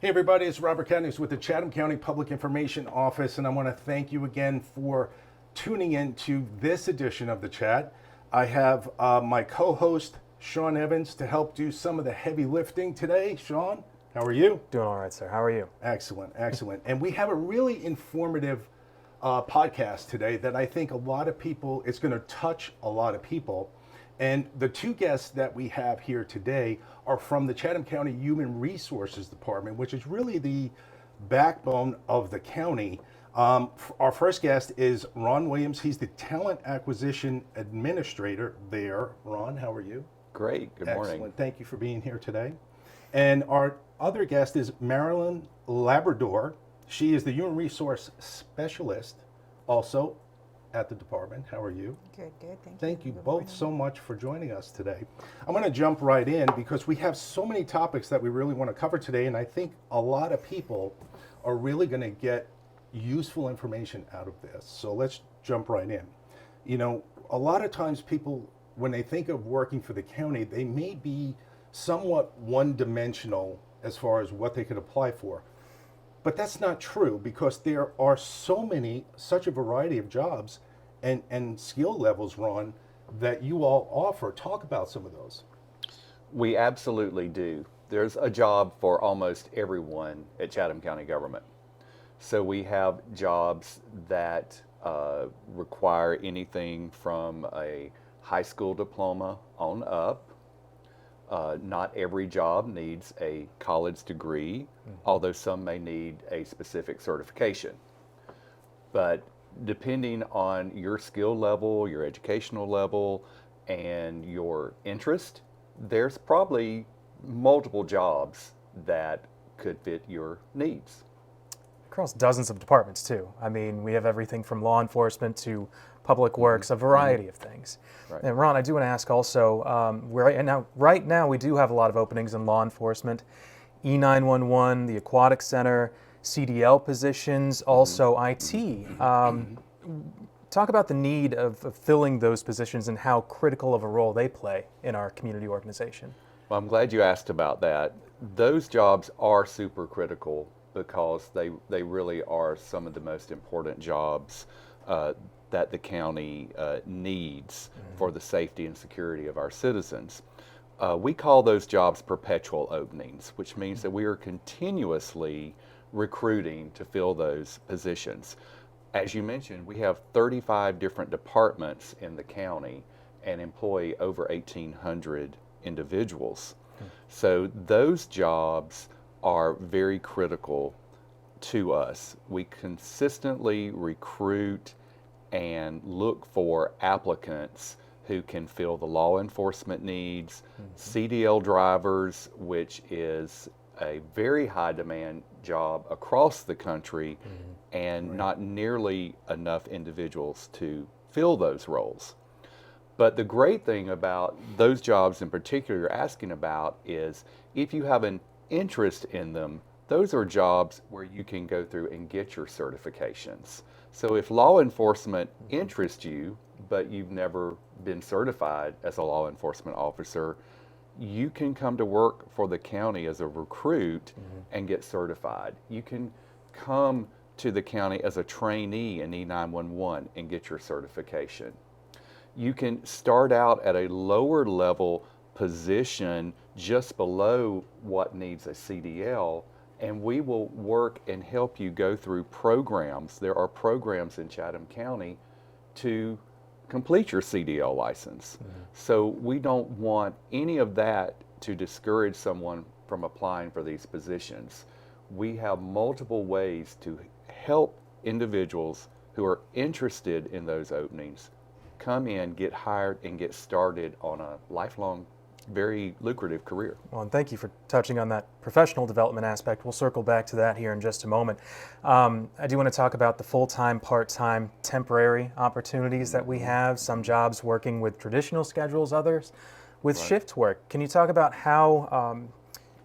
Hey everybody, it's Robert Cadniks with the Chatham County Public Information Office, and I want to thank you again for tuning in to this edition of the chat. I have my co-host Sean Evans to help do some of the heavy lifting today. Sean, how are you? Doing all right, sir. How are you? Excellent, excellent. And we have a really informative podcast today that I think it's going to touch a lot of people. And the two guests that we have here today are from the Chatham County Human Resources Department, which is really the backbone of the county. Our first guest is Ron Williams. He's the Talent Acquisition Administrator there. Ron, how are you? Great. Good morning. Excellent. Thank you for being here today. And our other guest is Marilyn Labrador. She is the Human Resource Specialist, also at the department. How are you? Good, good. Thank you. Thank you Good both morning. so much for joining us today. I'm going to jump right in because we have so many topics that we really want to cover today, and I think a lot of people are really going to get useful information out of this. So let's jump right in. You know, a lot of times people, when they think of working for the county, they may be somewhat one-dimensional as far as what they could apply for. But that's not true because there are such a variety of jobs and skill levels, Ron, that you all offer. Talk about some of those. We absolutely do. There's a job for almost everyone at Chatham County government. So we have jobs that require anything from a high school diploma on up. Not every job needs a college degree, although some may need a specific certification. But depending on your skill level, your educational level, and your interest, there's probably multiple jobs that could fit your needs. Across dozens of departments, too. I mean, we have everything from law enforcement to public works, a variety of things. Right. And Ron, I do want to ask also, right now we do have a lot of openings in law enforcement, E911, the Aquatic Center, CDL positions, also IT. Talk about the need of filling those positions and how critical of a role they play in our community organization. Well, I'm glad you asked about that. Those jobs are super critical because they really are some of the most important jobs that the county needs for the safety and security of our citizens. We call those jobs perpetual openings, which means that we are continuously recruiting to fill those positions. As you mentioned, we have 35 different departments in the county and employ over 1,800 individuals. So those jobs are very critical to us. We consistently recruit and look for applicants who can fill the law enforcement needs, CDL drivers, which is a very high demand job across the country, and not nearly enough individuals to fill those roles. But the great thing about those jobs in particular you're asking about is if you have an interest in them, those are jobs where you can go through and get your certifications. So if law enforcement interests you, but you've never been certified as a law enforcement officer, you can come to work for the county as a recruit and get certified. You can come to the county as a trainee in E911 and get your certification. You can start out at a lower level position just below what needs a CDL, and we will work and help you go through programs. There are programs in Chatham County to complete your CDL license. So we don't want any of that to discourage someone from applying for these positions. We have multiple ways to help individuals who are interested in those openings come in, get hired, and get started on a lifelong, very lucrative career. Well, and thank you for touching on that professional development aspect. We'll circle back to that here in just a moment. I do want to talk about the full-time, part-time, temporary opportunities that we have. Some jobs working with traditional schedules, others with shift work. Can you talk about how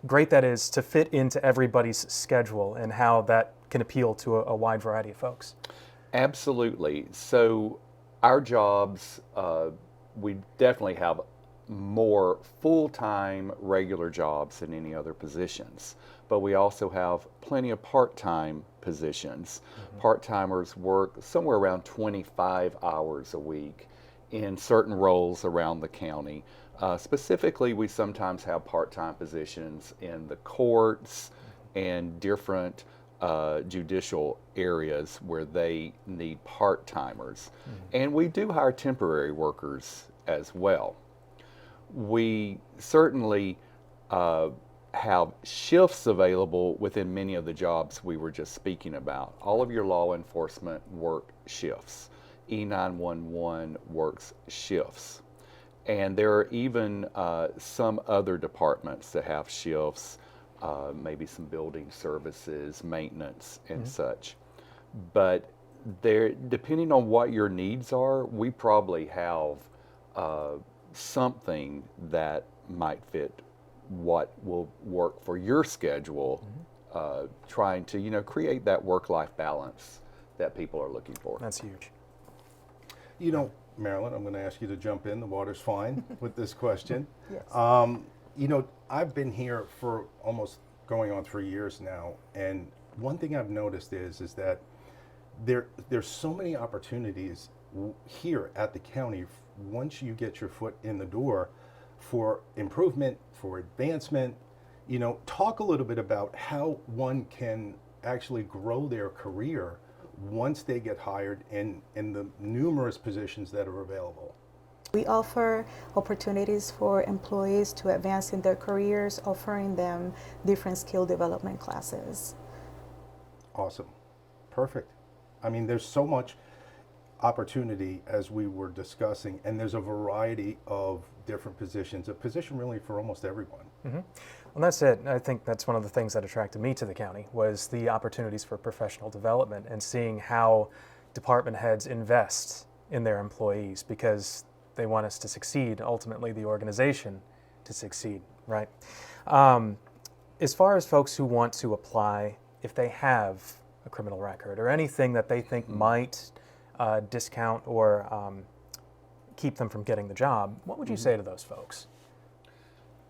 great that is to fit into everybody's schedule and how that can appeal to a wide variety of folks? Absolutely. So our jobs, we definitely have more full-time regular jobs than any other positions. but we also have plenty of part-time positions. Part-timers work somewhere around 25 hours a week in certain roles around the county. Specifically, we sometimes have part-time positions in the courts and different judicial areas where they need part-timers. And we do hire temporary workers as well. We certainly have shifts available within many of the jobs we were just speaking about. All of your law enforcement work shifts. E911 works shifts. And there are even some other departments that have shifts, maybe some building services, maintenance, and such. But there, depending on what your needs are, we probably have something that might fit what will work for your schedule, trying to, you know, create that work-life balance that people are looking for. That's huge. You know, Marilyn, I'm going to ask you to jump in. The water's fine with this question. Yes. You know, I've been here for almost going on 3 years now, and one thing I've noticed is that there's so many opportunities here at the county once you get your foot in the door for improvement, for advancement. You know, talk a little bit about how one can actually grow their career once they get hired in the numerous positions that are available. We offer opportunities for employees to advance in their careers, offering them different skill development classes. Awesome. Perfect. I mean, there's so much opportunity as we were discussing, and there's a variety of different positions, a position really for almost everyone. Well, that's it. I think that's one of the things that attracted me to the county was the opportunities for professional development and seeing how department heads invest in their employees because they want us to succeed, ultimately the organization to succeed, right? As far as folks who want to apply, if they have a criminal record or anything that they think might discount or keep them from getting the job, what would you say to those folks?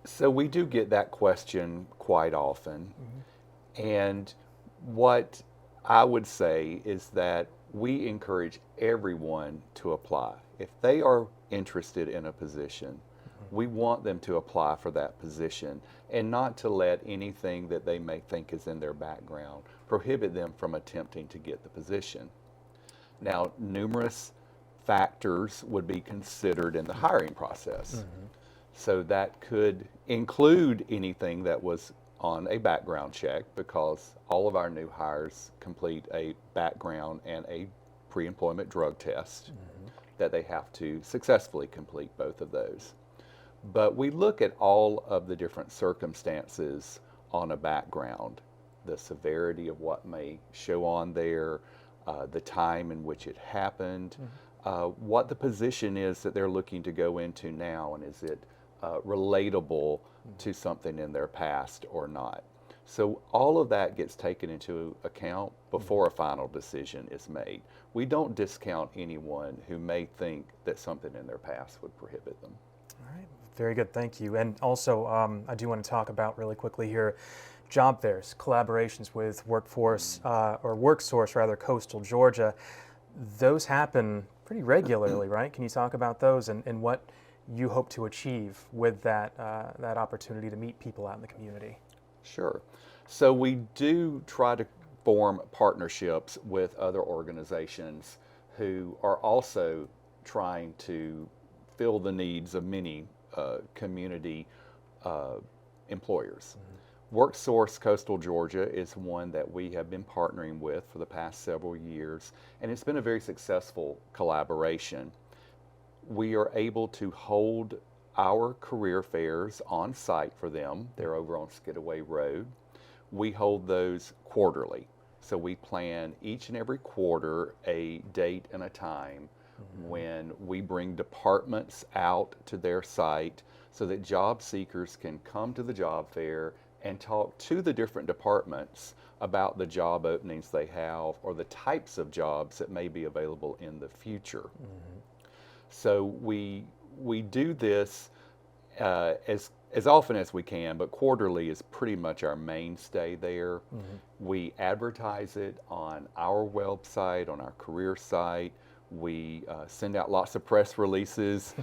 So we do get that question quite often. And what I would say is that we encourage everyone to apply. If they are interested in a position, we want them to apply for that position and not to let anything that they may think is in their background prohibit them from attempting to get the position. Now, numerous factors would be considered in the hiring process. So that could include anything that was on a background check, because all of our new hires complete a background and a pre-employment drug test that they have to successfully complete both of those. But we look at all of the different circumstances on a background, the severity of what may show on there, the time in which it happened, what the position is that they're looking to go into now, and is it relatable to something in their past or not. So all of that gets taken into account before a final decision is made. We don't discount anyone who may think that something in their past would prohibit them. All right, very good, thank you. And also, I do want to talk about really quickly here, job fairs, collaborations with Workforce, or WorkSource rather, Coastal Georgia. Those happen pretty regularly, right? Can you talk about those and what you hope to achieve with that, that opportunity to meet people out in the community? Sure. So we do try to form partnerships with other organizations who are also trying to fill the needs of many community employers. WorkSource Coastal Georgia is one that we have been partnering with for the past several years, and it's been a very successful collaboration. We are able to hold our career fairs on site for them. They're over on Skidaway Road. We hold those quarterly. So we plan each and every quarter a date and a time when we bring departments out to their site so that job seekers can come to the job fair and talk to the different departments about the job openings they have or the types of jobs that may be available in the future. So we do this as as often as we can, but quarterly is pretty much our mainstay there. We advertise it on our website, on our career site. We send out lots of press releases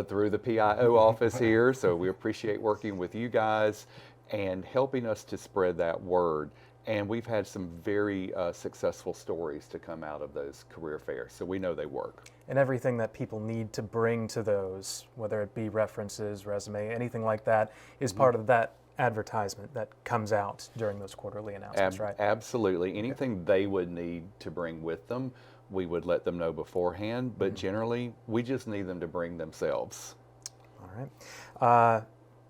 through the PIO office here, so we appreciate working with you guys and helping us to spread that word. And we've had some very successful stories to come out of those career fairs, so we know they work. And everything that people need to bring to those, whether it be references, resume, anything like that, is part of that advertisement that comes out during those quarterly announcements, right? Absolutely. Anything they would need to bring with them, we would let them know beforehand, but generally, we just need them to bring themselves. All right.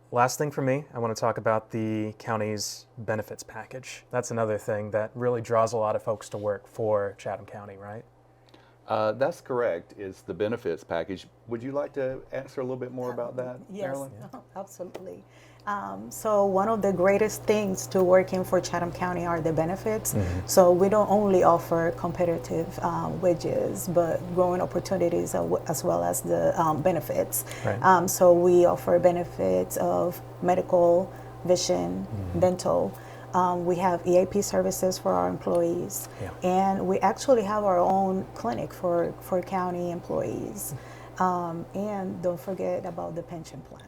Last thing for me, I want to talk about the county's benefits package. That's another thing that really draws a lot of folks to work for Chatham County, right? That's correct, is the benefits package. Would you like to answer a little bit more about that, Yes, Marilyn? absolutely. So one of the greatest things to working for Chatham County are the benefits. So we don't only offer competitive wages, but growing opportunities as well as the benefits. Right. So we offer benefits of medical, vision, dental. We have EAP services for our employees, and we actually have our own clinic for county employees. And don't forget about the pension plan.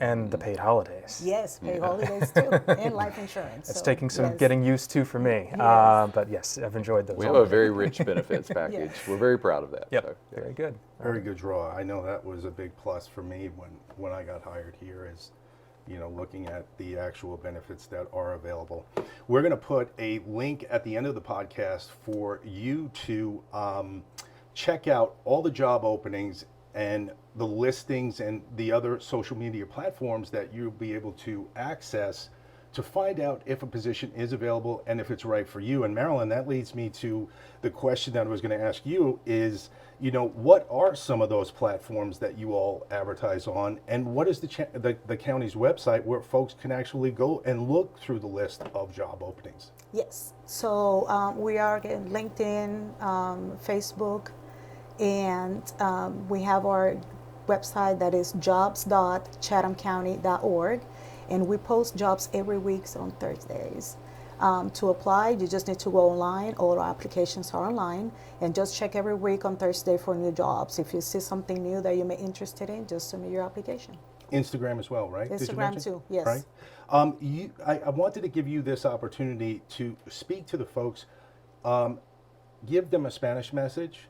And the paid holidays. Yes, paid holidays too, and life insurance. It's So, taking some yes. getting used to for me, Yes. but yes, I've enjoyed those. We have a very rich benefits package. We're very proud of that. Yep, So, yeah. very good. Very good draw. I know that was a big plus for me when I got hired here is, looking at the actual benefits that are available. We're going to put a link at the end of the podcast for you to check out all the job openings and the listings and the other social media platforms that you'll be able to access to find out if a position is available and if it's right for you. And Marilyn, that leads me to the question that I was going to ask you is, what are some of those platforms that you all advertise on, and what is the county's website where folks can actually go and look through the list of job openings? Yes. So we are in LinkedIn, Facebook, and we have our website that is jobs.chathamcounty.org, and we post jobs every week on Thursdays. To apply, you just need to go online. All our applications are online, and just check every week on Thursday for new jobs. If you see something new that you may be interested in, just submit your application. Instagram as well, right? Did you Instagram mention? too, yes. Right. I wanted to give you this opportunity to speak to the folks, give them a Spanish message,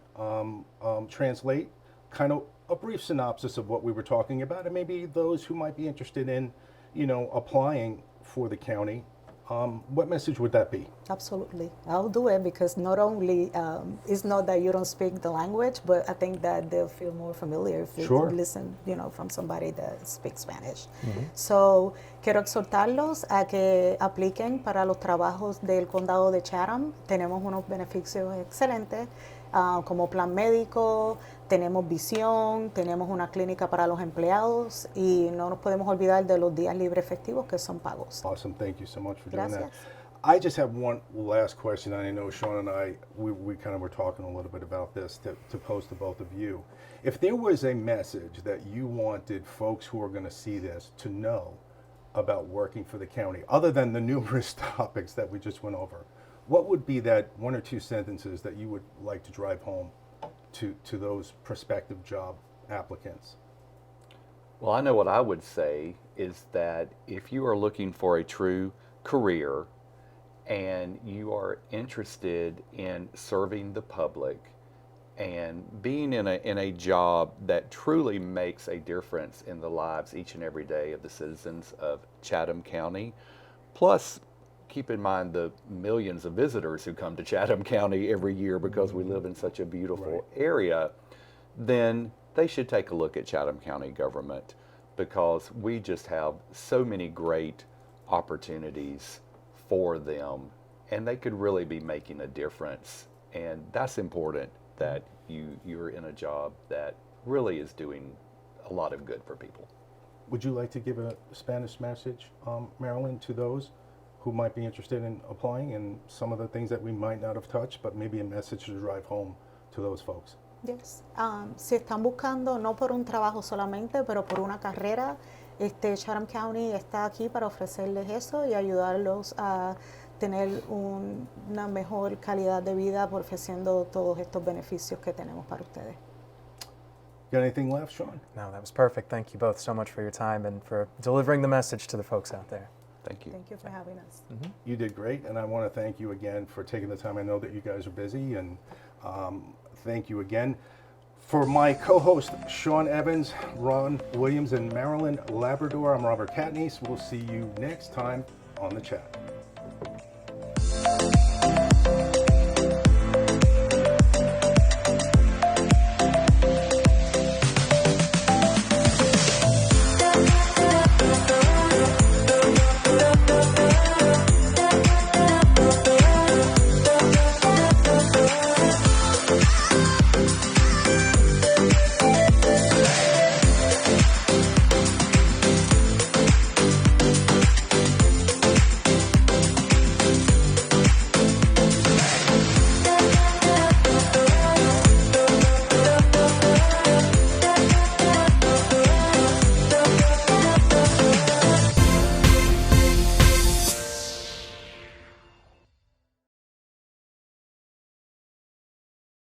translate kind of a brief synopsis of what we were talking about, and maybe those who might be interested in, applying for the county. What message would that be? Absolutely. I'll do it because not only, it's not that you don't speak the language, but I think that they'll feel more familiar if Sure. you listen, from somebody that speaks Spanish. So, quiero exhortarlos a que apliquen para los trabajos del condado de Chatham. Tenemos unos beneficios excelentes, como plan médico, tenemos visión, tenemos una clínica para los empleados y no nos podemos olvidar de los días libres festivos que son pagos. Awesome. Thank you so much for doing that. Gracias. I just have one last question. I know Sean and I, we kind of were talking a little bit about this to pose to both of you. If there was a message that you wanted folks who are going to see this to know about working for the county, other than the numerous topics that we just went over, what would be that one or two sentences that you would like to drive home to those prospective job applicants? Well, I know what I would say is that if you are looking for a true career and you are interested in serving the public and being in a job that truly makes a difference in the lives each and every day of the citizens of Chatham County, plus keep in mind the millions of visitors who come to Chatham County every year because we live in such a beautiful area, then they should take a look at Chatham County government because we just have so many great opportunities for them and they could really be making a difference. And that's important, that you're in a job that really is doing a lot of good for people. Would you like to give a Spanish message, Marilyn, to those who might be interested in applying and some of the things that we might not have touched, but maybe a message to drive home to those folks? Yes. Si están buscando no por un trabajo solamente, pero por una carrera, Chatham County está aquí para ofrecerles eso y ayudarlos a tener una mejor calidad de vida ofreciendo todos estos beneficios que tenemos para ustedes. Got anything left, Sean? No, that was perfect. Thank you both so much for your time and for delivering the message to the folks out there. Thank you. Thank you for having us. You did great, and I want to thank you again for taking the time. I know that you guys are busy, and thank you again. For my co-host, Sean Evans, Ron Williams, and Marilyn Labrador, I'm Robert Katniss. We'll see you next time on The Chat.